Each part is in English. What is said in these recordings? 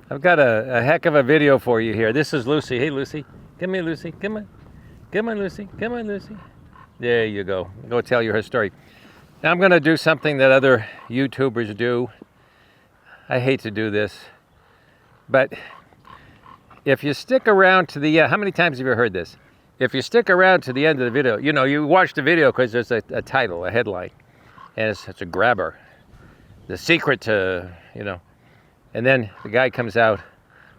I've got a heck of a video for you here. This is Lucy. Hey, Lucy. Come here, Lucy. Come on. Come on, Lucy. Come on, Lucy. There you go. Go tell you her story. Now I'm going to do something that other YouTubers do. I hate to do this, but if you stick around to the how many times have you heard this? If you stick around to the end of the video, you know, you watch the video because there's a title, a headline, and it's a grabber. The secret to, you know, and then the guy comes out,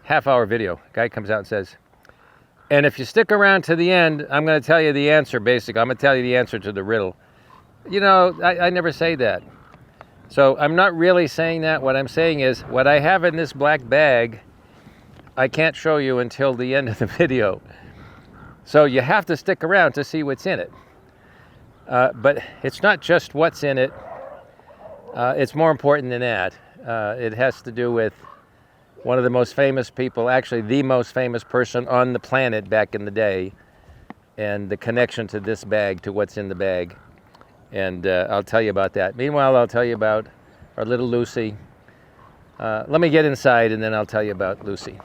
half-hour video, guy comes out and says, and if you stick around to the end, I'm going to tell you the answer, basically. I'm going to tell you the answer to the riddle. You know, I never say that. So I'm not really saying that. What I'm saying is, what I have in this black bag, I can't show you until the end of the video. So you have to stick around to see what's in it. But it's not just what's in it. It's more important than that. It has to do with one of the most famous people, actually the most famous person on the planet back in the day, and the connection to this bag, to what's in the bag. And I'll tell you about that. Meanwhile, I'll tell you about our little Lucy. Let me get inside and then I'll tell you about Lucy.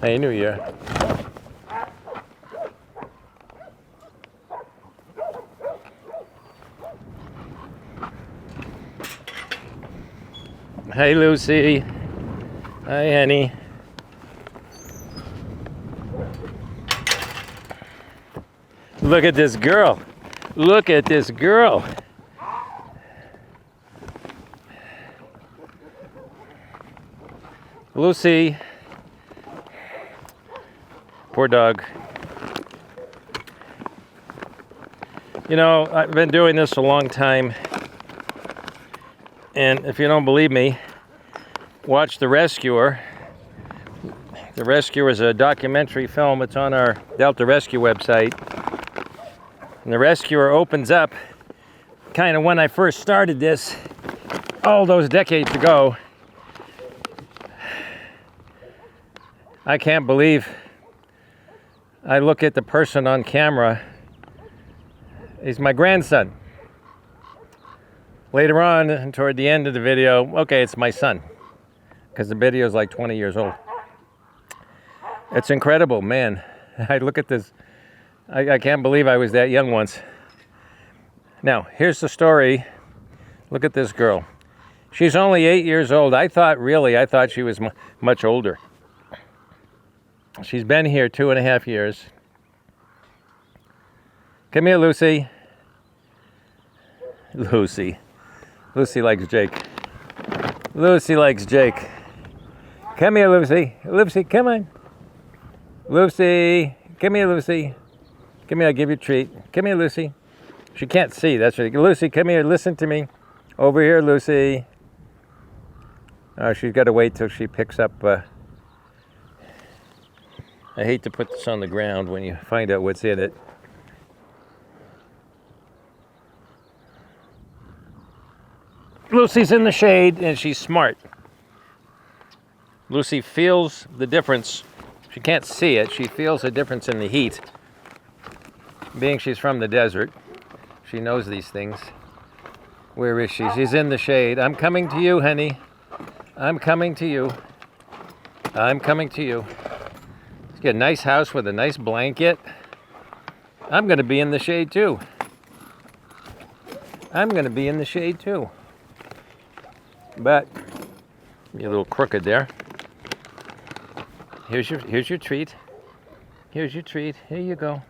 Hey, New Year. Hey, Lucy. Hi, Annie. Look at this girl. Look at this girl. Lucy. Poor dog. You know, I've been doing this a long time. And if you don't believe me, watch The Rescuer. The Rescuer is a documentary film. It's on our Delta Rescue website. And The Rescuer opens up kind of when I first started this, all those decades ago. I can't believe I look at the person on camera. He's my grandson. Later on, toward the end of the video, okay, it's my son, because the video is like 20 years old. It's incredible, man. I look at this, I can't believe I was that young once. Now, here's the story. Look at this girl. She's only 8 years old. I thought she was much older. She's been here 2.5 years. Come here, Lucy. Lucy. Lucy likes Jake. Lucy likes Jake. Come here, Lucy. Lucy, come on. Lucy. Come here, Lucy. Come here, I'll give you a treat. Come here, Lucy. She can't see, that's right. Lucy, come here, listen to me. Over here, Lucy. Oh, she's got to wait till she picks up. I hate to put this on the ground when you find out what's in it. Lucy's in the shade and she's smart. Lucy feels the difference. She can't see it. She feels the difference in the heat. Being she's from the desert, she knows these things. Where is she? She's in the shade. I'm coming to you, honey. I'm coming to you. I'm coming to you. She's got a nice house with a nice blanket. I'm going to be in the shade too. I'm going to be in the shade too. But you're a little crooked there. Here's your treat. Here's your treat. Here you go.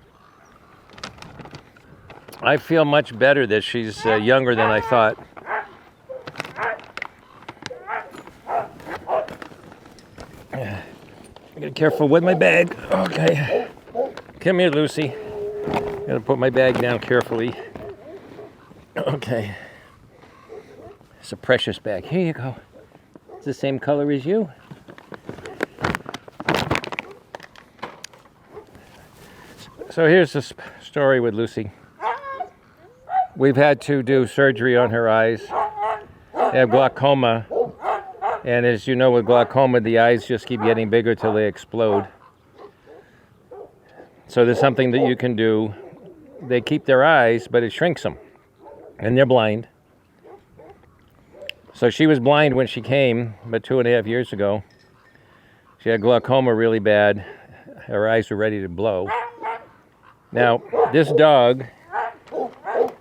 I feel much better that she's younger than I thought. I gotta be careful with my bag. Okay. Come here, Lucy. Gotta put my bag down carefully. Okay. It's a precious bag. Here you go. It's the same color as you. So here's the story with Lucy. We've had to do surgery on her eyes. They have glaucoma. And as you know, with glaucoma, the eyes just keep getting bigger till they explode. So there's something that you can do. They keep their eyes, but it shrinks them. And they're blind. So she was blind when she came, about 2.5 years ago. She had glaucoma really bad. Her eyes were ready to blow. Now, this dog,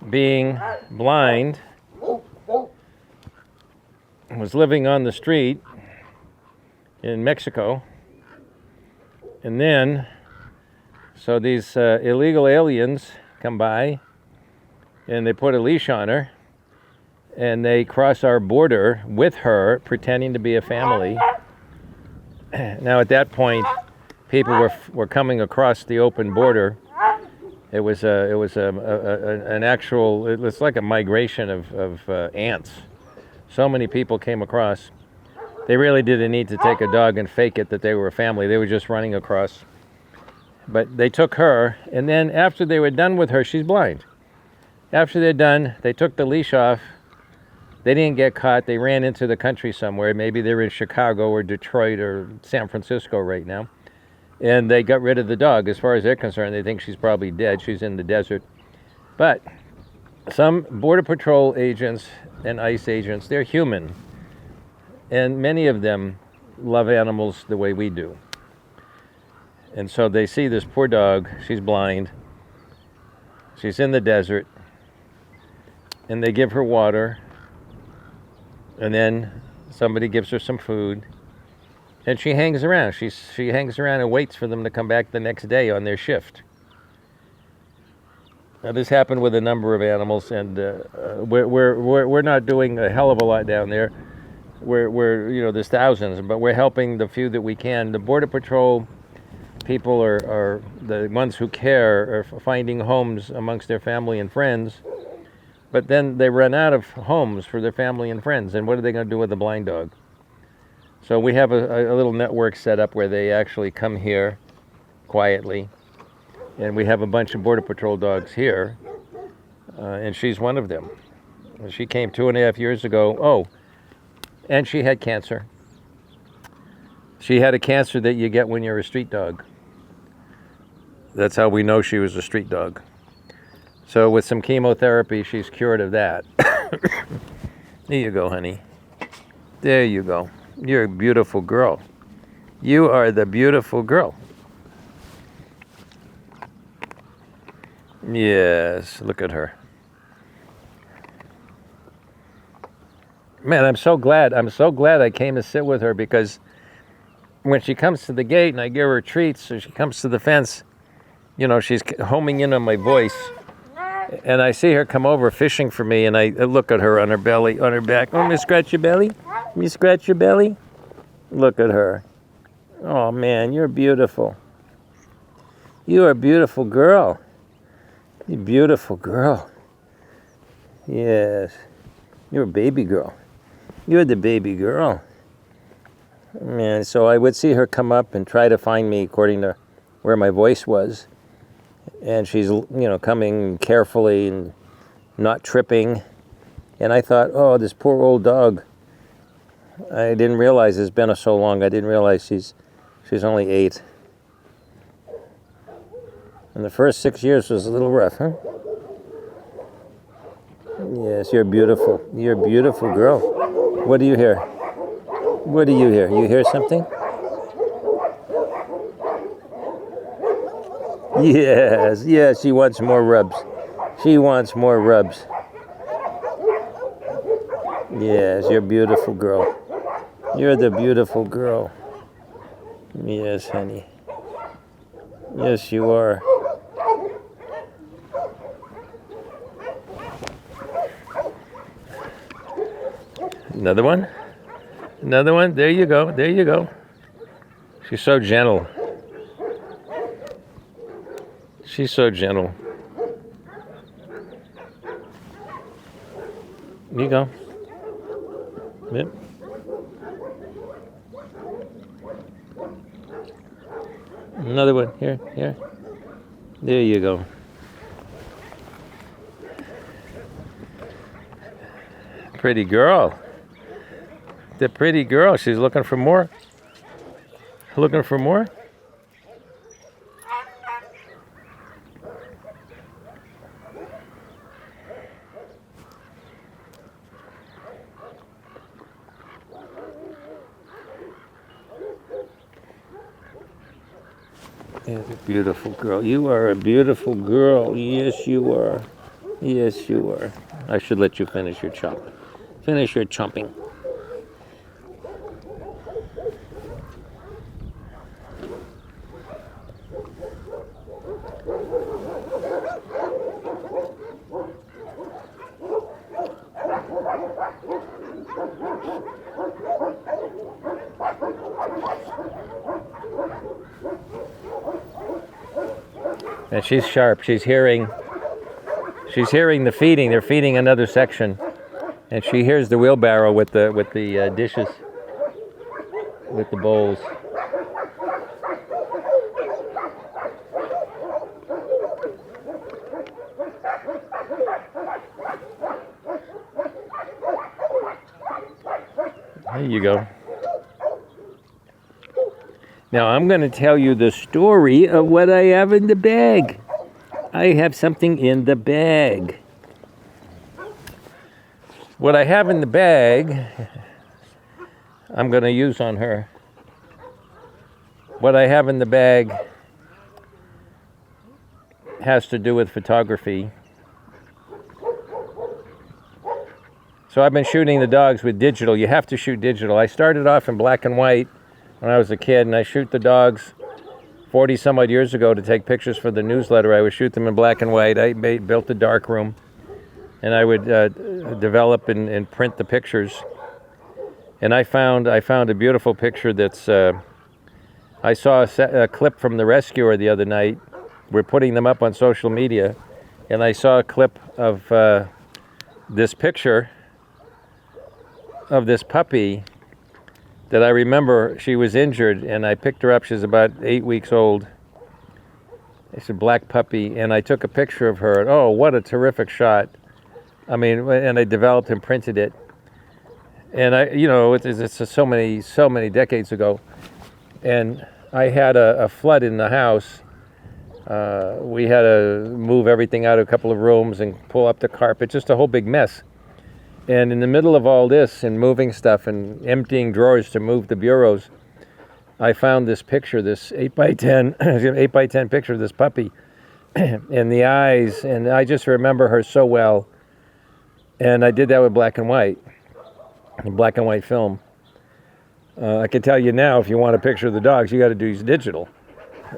being blind, was living on the street in Mexico. And then, so these illegal aliens come by and they put a leash on her and they cross our border with her, pretending to be a family. Now, at that point, people were coming across the open border. It was an actual, it was like a migration of ants. So many people came across. They really didn't need to take a dog and fake it that they were a family. They were just running across. But they took her, and then after they were done with her, she's blind. After they're done, they took the leash off. They didn't get caught. They ran into the country somewhere. Maybe they're in Chicago or Detroit or San Francisco right now. And they got rid of the dog. As far as they're concerned, they think she's probably dead. She's in the desert. But some Border Patrol agents and ICE agents, they're human. And many of them love animals the way we do. And so they see this poor dog. She's blind. She's in the desert. And they give her water. And then somebody gives her some food. And she hangs around. She hangs around and waits for them to come back the next day on their shift. Now, this happened with a number of animals, and we're not doing a hell of a lot down there. We're there's thousands, but we're helping the few that we can. The Border Patrol people are the ones who care, are finding homes amongst their family and friends. But then they run out of homes for their family and friends, and what are they going to do with a blind dog? So we have a little network set up where they actually come here quietly, and we have a bunch of Border Patrol dogs here, and she's one of them. She came 2.5 years ago. Oh, and she had cancer. She had a cancer that you get when you're a street dog. That's how we know she was a street dog. So with some chemotherapy, she's cured of that. There you go, honey. There you go. You're a beautiful girl. You are the beautiful girl. Yes, look at her. Man, I'm so glad I came to sit with her, because when she comes to the gate and I give her treats, or she comes to the fence, she's homing in on my voice. And I see her come over fishing for me, and I look at her on her belly, on her back. Let me scratch your belly. Let me scratch your belly. Look at her. Oh, man, you're beautiful. You are a beautiful girl. You're a beautiful girl. Yes. You're a baby girl. You're the baby girl. Man, so I would see her come up and try to find me according to where my voice was. And she's, coming carefully and not tripping. And I thought, oh, this poor old dog. I didn't realize it's been so long. I didn't realize she's only 8. And the first 6 years was a little rough, huh? Yes, you're beautiful. You're a beautiful girl. What do you hear? What do you hear? You hear something? Yes, she wants more rubs. She wants more rubs. Yes, you're a beautiful girl. You're the beautiful girl. Yes, honey. Yes, you are. Another one? Another one? There you go. There you go. She's so gentle. She's so gentle. There you go. Yep. Another one. Here. There you go. Pretty girl. The pretty girl. She's looking for more. Looking for more? You're a beautiful girl. You are a beautiful girl. Yes, you are. Yes, you are. I should let you finish your chomp. Finish your chomping. And she's sharp. She's hearing the feeding. They're feeding another section, and she hears the wheelbarrow with the dishes, with the bowls. There you go. Now I'm going to tell you the story of what I have in the bag. I have something in the bag. What I have in the bag, I'm going to use on her. What I have in the bag has to do with photography. So I've been shooting the dogs with digital. You have to shoot digital. I started off in black and white when I was a kid, and I shoot the dogs 40 some odd years ago to take pictures for the newsletter. I would shoot them in black and white. I built a dark room, and I would develop and print the pictures. And I found a beautiful picture that's, I saw a clip from The Rescuer the other night. We're putting them up on social media, and I saw a clip of this picture of this puppy that I remember. She was injured, and I picked her up. She was about 8 weeks old. It's a black puppy, and I took a picture of her. And oh, what a terrific shot! I mean, and I developed and printed it. And it's so many decades ago. And I had a flood in the house. We had to move everything out of a couple of rooms and pull up the carpet, just a whole big mess. And in the middle of all this and moving stuff and emptying drawers to move the bureaus, I found this picture, this 8x10 picture of this puppy and the eyes. And I just remember her so well. And I did that with black and white film. I can tell you now, if you want a picture of the dogs, you got to do digital.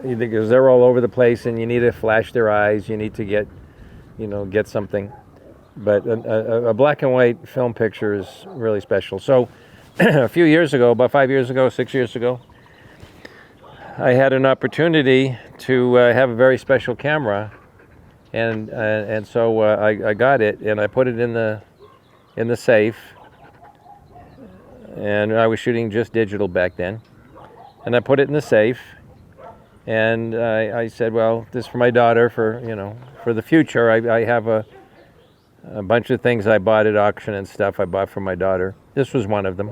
Because they're all over the place, and you need to flash their eyes. You need to get something. But a black and white film picture is really special. So a few years ago, about 5 years ago, 6 years ago, I had an opportunity to have a very special camera, and so I got it, and I put it in the safe. And I was shooting just digital back then, and I put it in the safe. And I said, well, this is for my daughter, for the future. I have a bunch of things I bought at auction and stuff I bought for my daughter. This was one of them.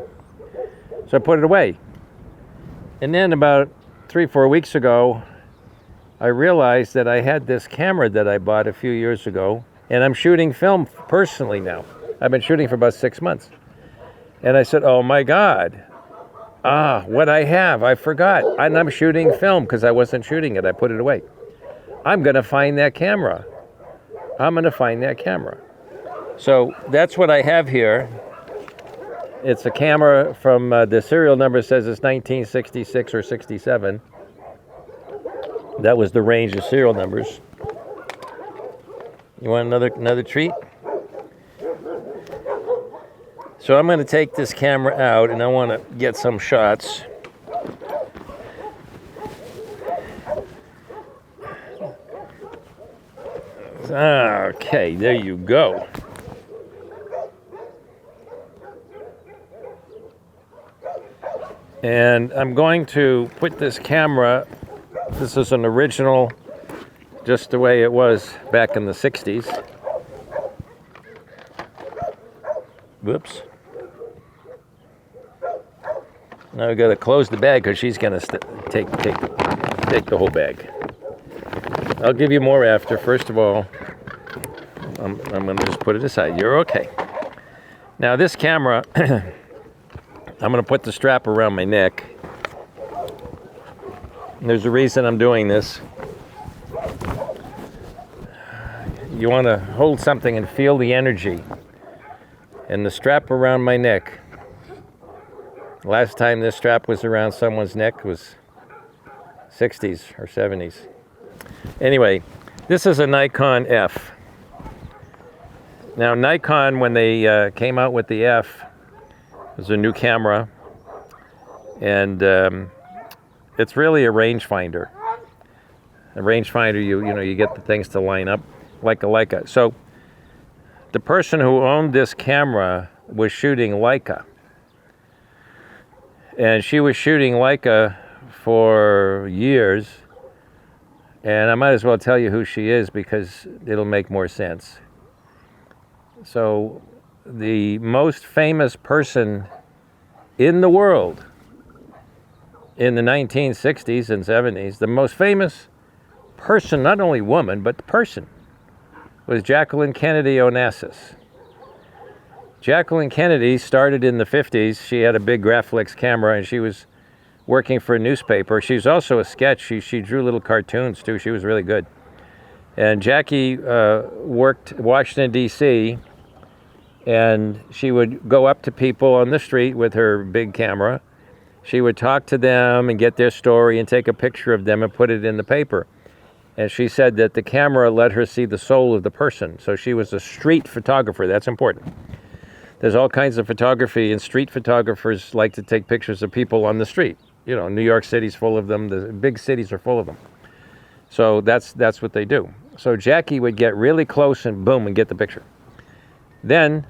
So I put it away. And then about 3-4 weeks ago, I realized that I had this camera that I bought a few years ago, and I'm shooting film personally now. I've been shooting for about 6 months. And I said, oh my God. What I have, I forgot. And I'm shooting film because I wasn't shooting it. I put it away. I'm going to find that camera. So that's what I have here. It's a camera from, the serial number says it's 1966 or 67. That was the range of serial numbers. You want another treat? So I'm going to take this camera out, and I want to get some shots. Okay, there you go. And I'm going to put this camera, this is an original, just the way it was back in the 60s. Whoops. Now I've got to close the bag because she's going to take the whole bag. I'll give you more after. First of all, I'm going to just put it aside. You're okay. Now this camera, I'm going to put the strap around my neck. There's a reason I'm doing this. You want to hold something and feel the energy. And the strap around my neck. Last time this strap was around someone's neck was 60s or 70s. Anyway, this is a Nikon F. Now Nikon, when they came out with the F, it was a new camera, and it's really a rangefinder. A rangefinder, you get the things to line up like a Leica. So the person who owned this camera was shooting Leica, and she was shooting Leica for years. And I might as well tell you who she is because it'll make more sense. So the most famous person in the world in the 1960s and 70s, the most famous person, not only woman, but the person, was Jacqueline Kennedy Onassis. Jacqueline Kennedy started in the 50s. She had a big Graflex camera, and she was working for a newspaper. She's also a sketch. She drew little cartoons too. She was really good. And Jackie worked Washington, D.C., and she would go up to people on the street with her big camera. She would talk to them and get their story and take a picture of them and put it in the paper. And she said that the camera let her see the soul of the person. So she was a street photographer. That's important. There's all kinds of photography, and street photographers like to take pictures of people on the street. New York City's full of them. The big cities are full of them. So that's what they do. So Jackie would get really close and boom, and get the picture. Then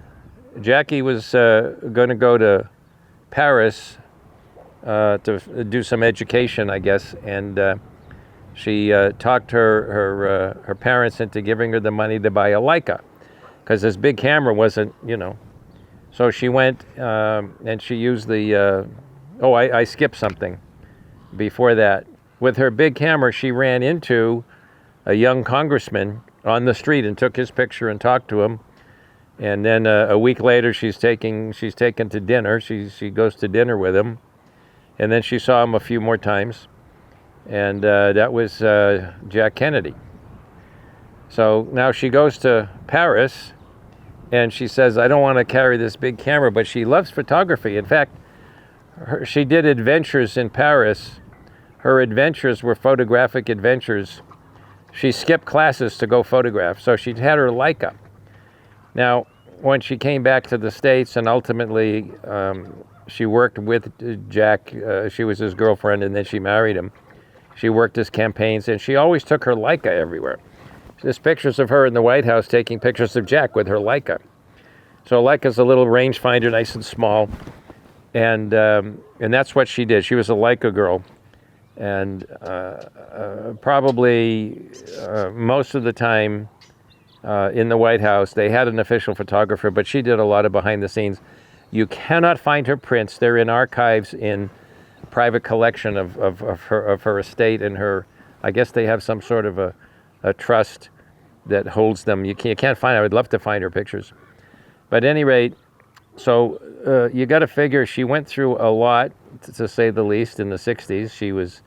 Jackie was going to go to Paris to do some education, I guess, and she talked her parents into giving her the money to buy a Leica, because this big camera wasn't, So she went and she used the, I skipped something before that. With her big camera, she ran into a young congressman on the street and took his picture and talked to him. And then a week later, she's taken to dinner. She goes to dinner with him. And then she saw him a few more times. And that was Jack Kennedy. So now she goes to Paris, and she says, I don't want to carry this big camera, but she loves photography. In fact, she did adventures in Paris. Her adventures were photographic adventures. She skipped classes to go photograph. So she had her Leica. Now, when she came back to the States, and ultimately she worked with Jack, she was his girlfriend, and then she married him. She worked his campaigns, and she always took her Leica everywhere. There's pictures of her in the White House taking pictures of Jack with her Leica. So Leica's a little rangefinder, nice and small, and that's what she did. She was a Leica girl, and probably most of the time in the White House, they had an official photographer, but she did a lot of behind the scenes. You cannot find her prints. They're in archives in private collection of her estate and her, I guess they have some sort of a trust that holds them. You can't find, I would love to find her pictures. But at any rate, so you got to figure she went through a lot, to say the least, in the 60s. She was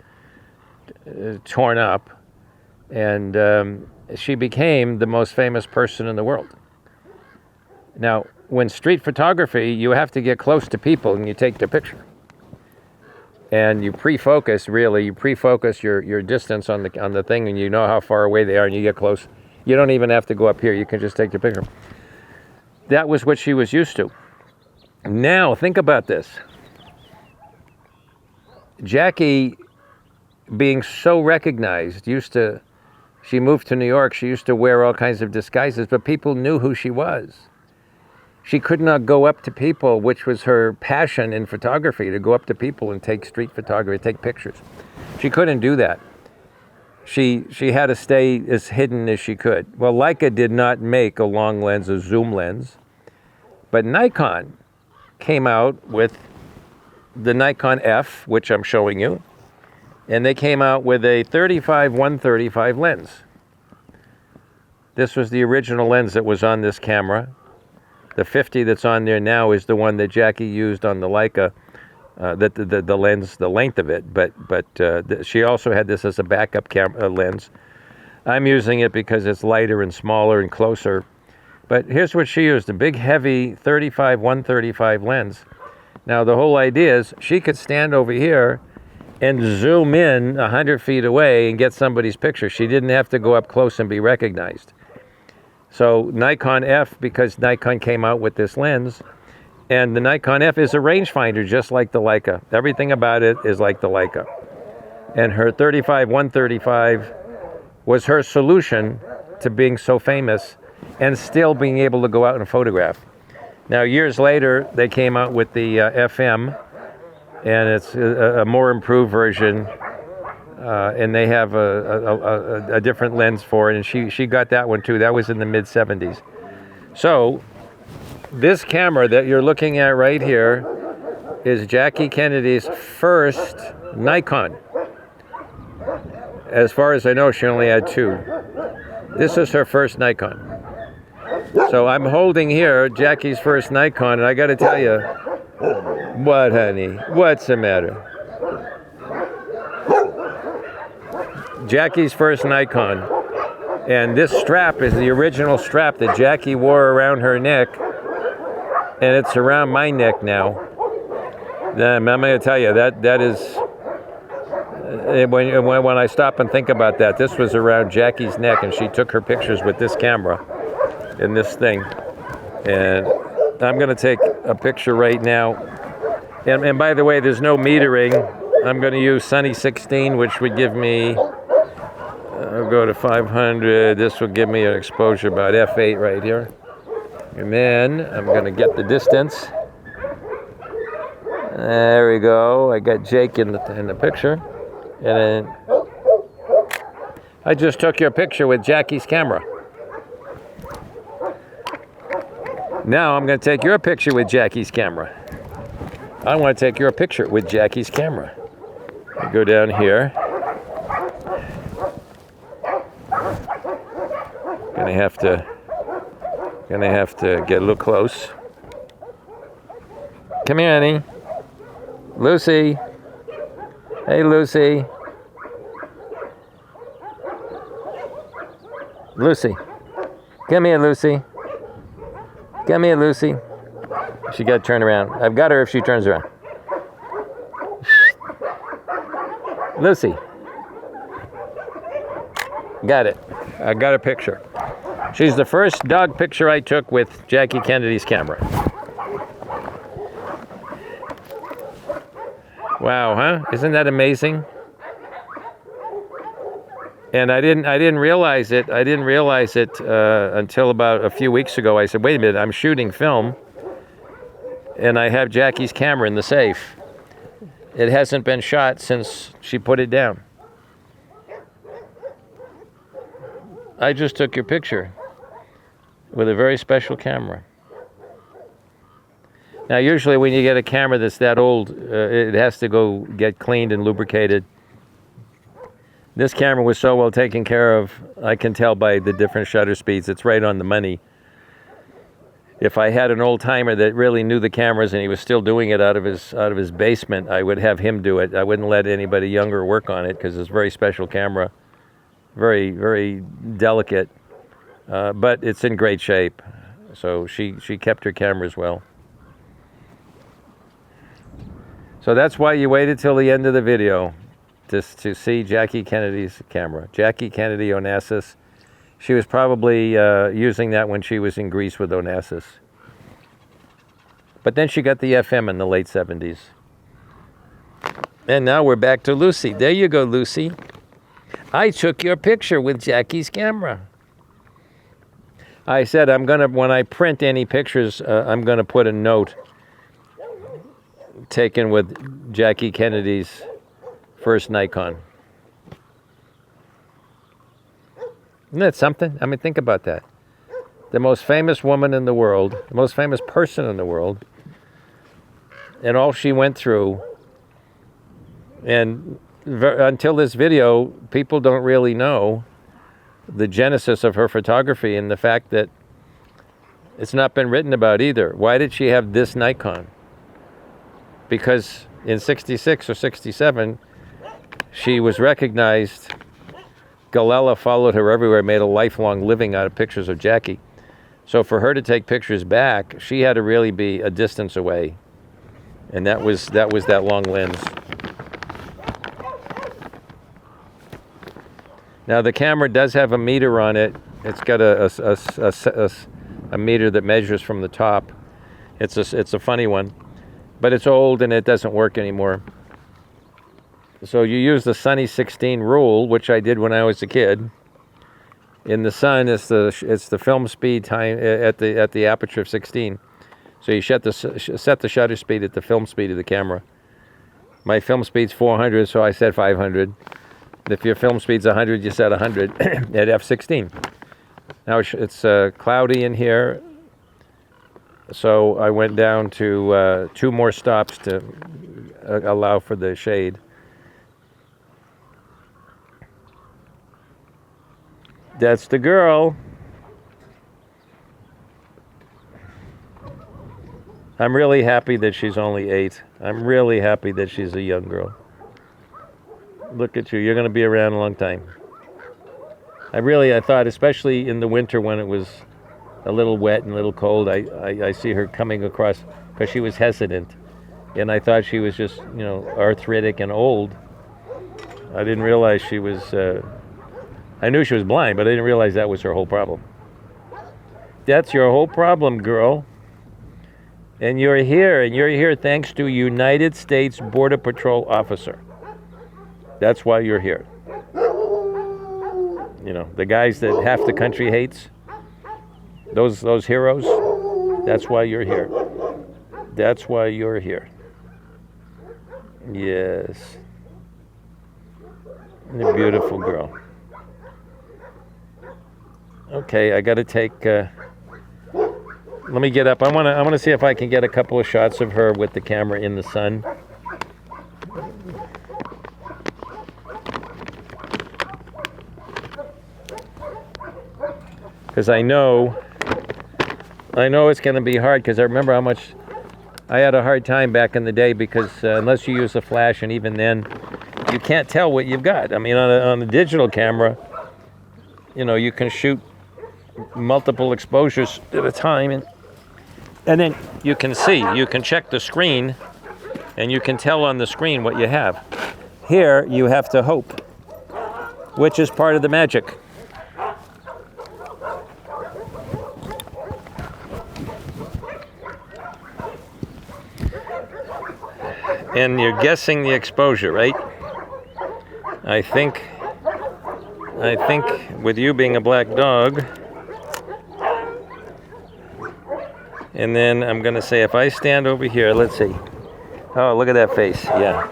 torn up, and she became the most famous person in the world. Now, when street photography, you have to get close to people and you take their picture. And you pre-focus, really, your distance on the thing, and you know how far away they are, and you get close. You don't even have to go up here, you can just take the picture. That was what she was used to. Now, think about this. Jackie, being so recognized, she moved to New York, she used to wear all kinds of disguises, but people knew who she was. She could not go up to people, which was her passion in photography, to go up to people and take street photography, take pictures. She couldn't do that. She had to stay as hidden as she could. Well, Leica did not make a long lens, a zoom lens, but Nikon came out with the Nikon F, which I'm showing you, and they came out with a 35-135 lens. This was the original lens that was on this camera. The 50 that's on there now is the one that Jackie used on the Leica the lens, the length of it. But she also had this as a backup camera lens. I'm using it because it's lighter and smaller and closer. But here's what she used, a big heavy 135 lens. Now the whole idea is she could stand over here and zoom in 100 feet away and get somebody's picture. She didn't have to go up close and be recognized. So Nikon F, because Nikon came out with this lens, and the Nikon F is a rangefinder just like the Leica. Everything about it is like the Leica. And her 135 was her solution to being so famous and still being able to go out and photograph. Now, years later, they came out with the FM, and it's a more improved version, and they have a different lens for it, and she got that one too. That was in the mid-70s. So, this camera that you're looking at right here is Jackie Kennedy's first Nikon. As far as I know, she only had two. This is her first Nikon. So I'm holding here Jackie's first Nikon, and I got to tell you, what, honey? What's the matter? Jackie's first Nikon. And this strap is the original strap that Jackie wore around her neck, and it's around my neck now. I'm going to tell you, that is... When I stop and think about that, this was around Jackie's neck, and she took her pictures with this camera and this thing. And I'm going to take a picture right now. And by the way, there's no metering. I'm going to use Sunny 16, which would give me, I'll go to 500. This will give me an exposure about f8 right here. And then I'm going to get the distance. There we go. I got Jake in the picture. And then I just took your picture with Jackie's camera. Now I'm going to take your picture with Jackie's camera. I want to take your picture with Jackie's camera. I go down here. Gonna have to get a little close. Come here, honey. Lucy. Hey, Lucy. Lucy. Come here, Lucy. Come here, Lucy. She got to turn around. I've got her if she turns around. Lucy. Got it. I got a picture. She's the first dog picture I took with Jackie Kennedy's camera. Wow, huh? Isn't that amazing? And I didn't realize it. I didn't realize it until about a few weeks ago. I said, wait a minute, I'm shooting film, and I have Jackie's camera in the safe. It hasn't been shot since she put it down. I just took your picture with a very special camera. Now, usually when you get a camera that's that old, it has to go get cleaned and lubricated. This camera was so well taken care of, I can tell by the different shutter speeds. It's right on the money. If I had an old timer that really knew the cameras and he was still doing it out of his basement, I would have him do it. I wouldn't let anybody younger work on it because it's a very special camera, very, very delicate, but it's in great shape. So she kept her cameras well. So that's why you waited till the end of the video to see Jackie Kennedy's camera. Jackie Kennedy Onassis. She was probably using that when she was in Greece with Onassis. But then she got the FM in the late 70s. And now we're back to Lucy. There you go, Lucy. I took your picture with Jackie's camera. I said when I print any pictures, I'm gonna put a note taken with Jackie Kennedy's first Nikon. Isn't that something? I mean, think about that. The most famous woman in the world, the most famous person in the world, and all she went through. And until this video, people don't really know the genesis of her photography and the fact that it's not been written about either. Why did she have this Nikon? Because in 66 or 67, she was recognized. Grillo followed her everywhere, made a lifelong living out of pictures of Jackie. So for her to take pictures back, she had to really be a distance away. And that was that long lens. Now the camera does have a meter on it. It's got a meter that measures from the top. It's a funny one, but it's old and it doesn't work anymore. So you use the Sunny 16 rule, which I did when I was a kid. In the sun, it's the film speed time at the aperture of 16. So you set the shutter speed at the film speed of the camera. My film speed's 400, so I set 500. If your film speed's 100, you set 100 at f16. Now it's cloudy in here, so I went down to 2 more stops to allow for the shade. That's the girl. I'm really happy that she's only 8. I'm really happy that she's a young girl. Look at you. You're going to be around a long time. I thought, especially in the winter when it was a little wet and a little cold, I see her coming across, because she was hesitant. And I thought she was just, arthritic and old. I didn't realize she was, I knew she was blind, but I didn't realize that was her whole problem. That's your whole problem, girl. And you're here thanks to a United States Border Patrol officer. That's why you're here. The guys that half the country hates, those heroes, that's why you're here. That's why you're here. Yes. You're a beautiful girl. Okay, I got to take... let me get up. I want to see if I can get a couple of shots of her with the camera in the sun. Because I know it's going to be hard, because I remember how much I had a hard time back in the day, because unless you use a flash, and even then, you can't tell what you've got. I mean, on a digital camera, you can shoot multiple exposures at a time, and then you can check the screen, and you can tell on the screen what you have. Here, you have to hope, which is part of the magic. And you're guessing the exposure, right? I think with you being a black dog, and then I'm going to say, if I stand over here, let's see. Oh, look at that face. Yeah.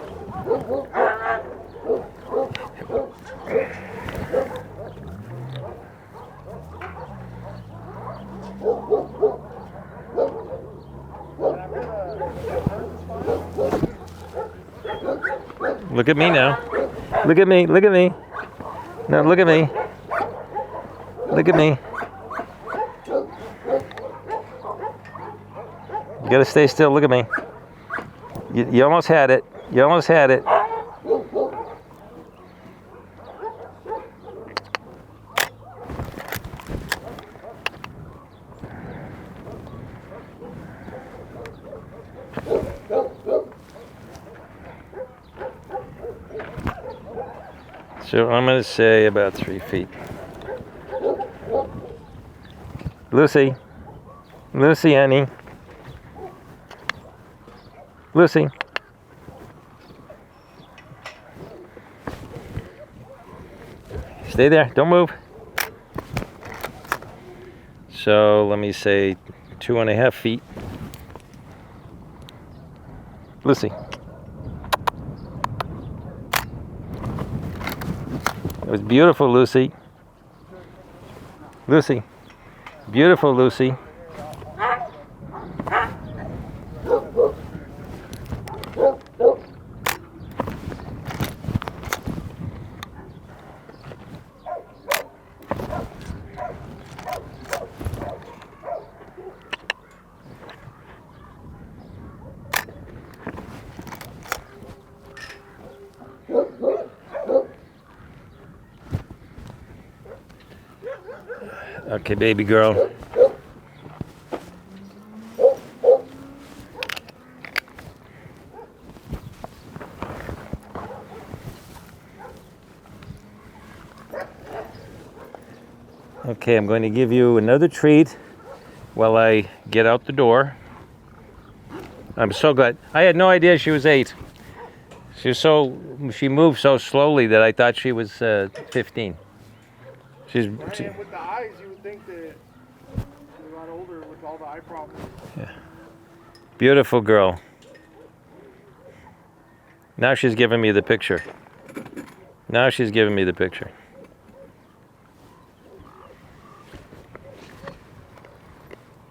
Look at me now. Look at me. Look at me. No, look at me. Look at me. You gotta stay still. Look at me. You almost had it. You almost had it. So I'm going to say about 3 feet. Lucy. Lucy, honey. Lucy. Stay there. Don't move. So let me say 2.5 feet. Lucy. It was beautiful, Lucy. Lucy. Beautiful, Lucy. Okay, baby girl. Okay, I'm going to give you another treat while I get out the door. I'm so glad. I had no idea she was 8. She moved so slowly that I thought she was 15. She's Right, and with the eyes, you would think that she's a lot older with all the eye problems. Yeah. Beautiful girl. Now she's giving me the picture. Now she's giving me the picture.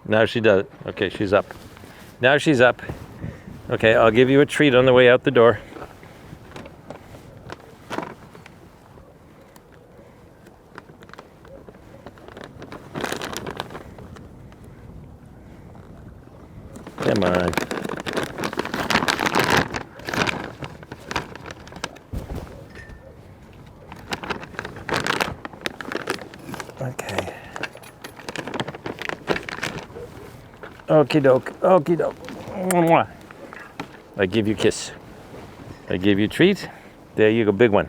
Now she does it. Okay, she's up. Now she's up. Okay, I'll give you a treat on the way out the door. Come on. Okay. Okie doke, okie doke. Mwah. I give you a kiss. I give you a treat. There you go, big one.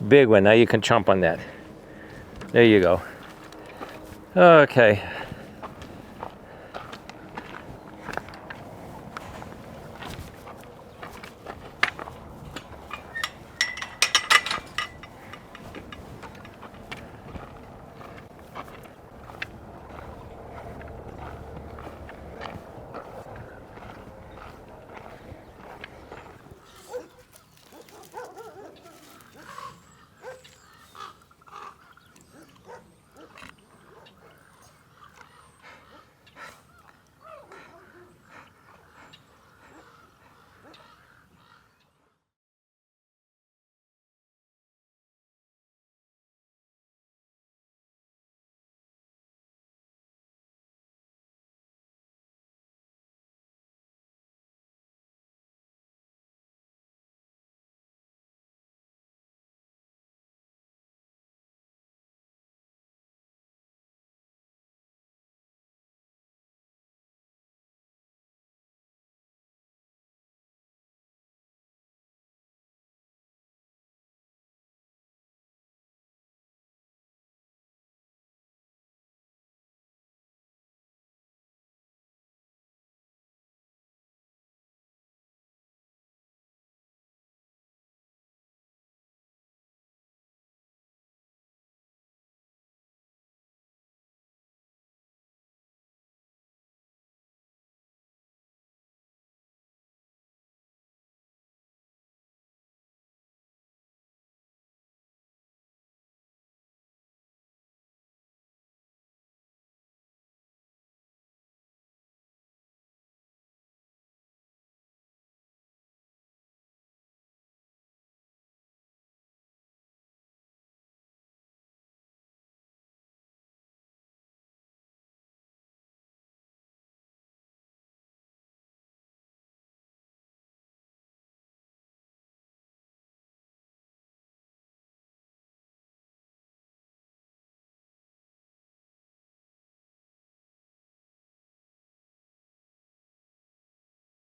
Big one, now you can chomp on that. There you go. Okay.